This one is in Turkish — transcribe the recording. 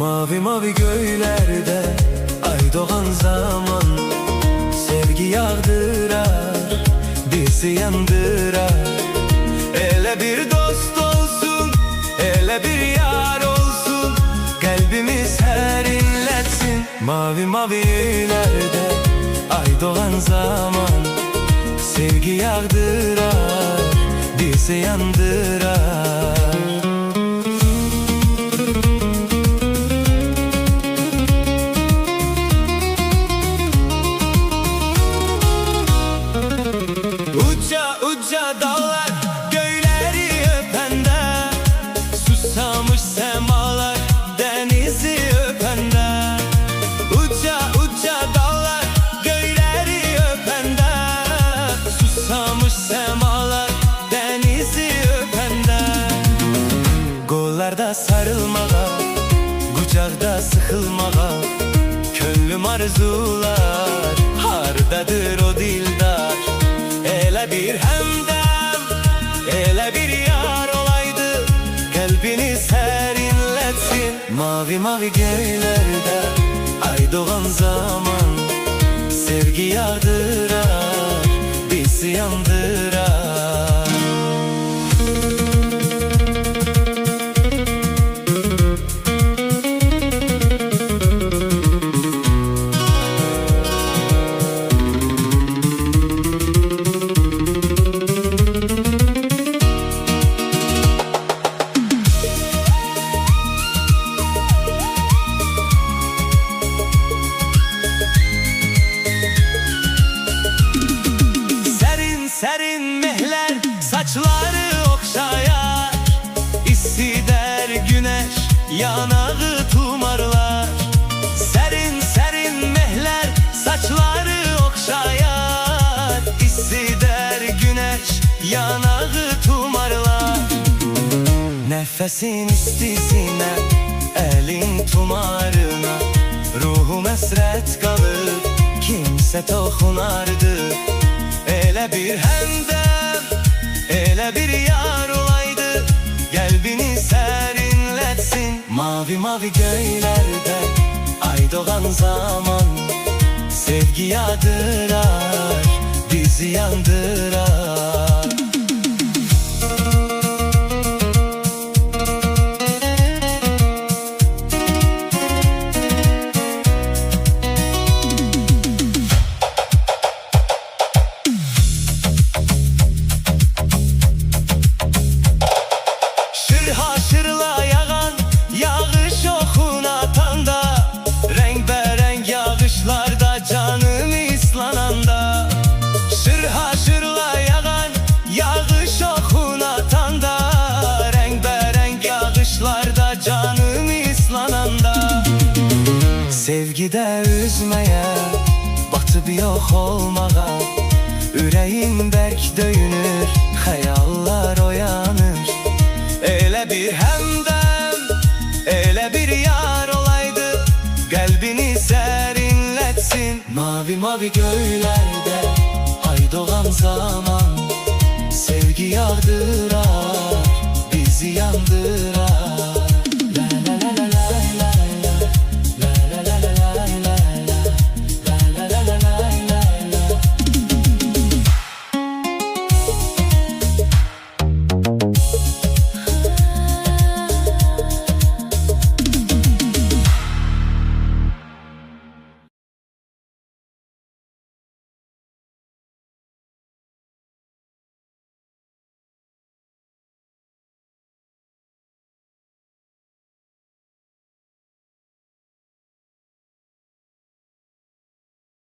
Mavi mavi göylerde ay doğan zaman sevgi yağdırar, bizi yandırar. Ele bir dost olsun, ele bir yar olsun, kalbimiz her inletsin. Mavi mavi göylerde ay doğan zaman sevgi yağdırar, bizi yandırar. Uca uca dağlar göyleri öpende, susamış semalar denizi öpende. Uca uca dağlar göyleri öpende, susamış semalar denizi öpende. Kollarda sarılmağa, kucakta sıkılmağa, könlüm arzular, hardadır o dildar. Ele bir hemdem, ele bir yar olaydı, kalbini serinletsin. Mavi mavi göylerde ay doğan zaman sevgi yağdırar, bizi yandırar. Serin mehler saçları okşayar, hisseder güneş yanağı tumarlar. Serin serin mehler saçları okşayar, hisseder güneş yanağı tumarlar. Nefesin istisine, elin tumarına, ruhum esret kalır, kimse toxunardı. Ele bir hemdem, ele bir yar olaydı, kalbini serinletsin. Mavi mavi göylerde ay doğan zaman sevgi yağdırar, bizi yandırar. Haşırla yağan yağış okun atanda, rengarenk yağışlarda canım ıslananda. Şır haşırla yağan yağış okun atanda, rengarenk yağışlarda canım ıslananda. Sevgide üzmeye, batıp yok olmağa, yüreğim berk döyünür, hayallar oyanır. Ele bir hemdem, ele bir yar olaydı, kalbini serinletsin. Mavi mavi göylerde ay doğan zaman sevgi yağdırar, bizi yandırar.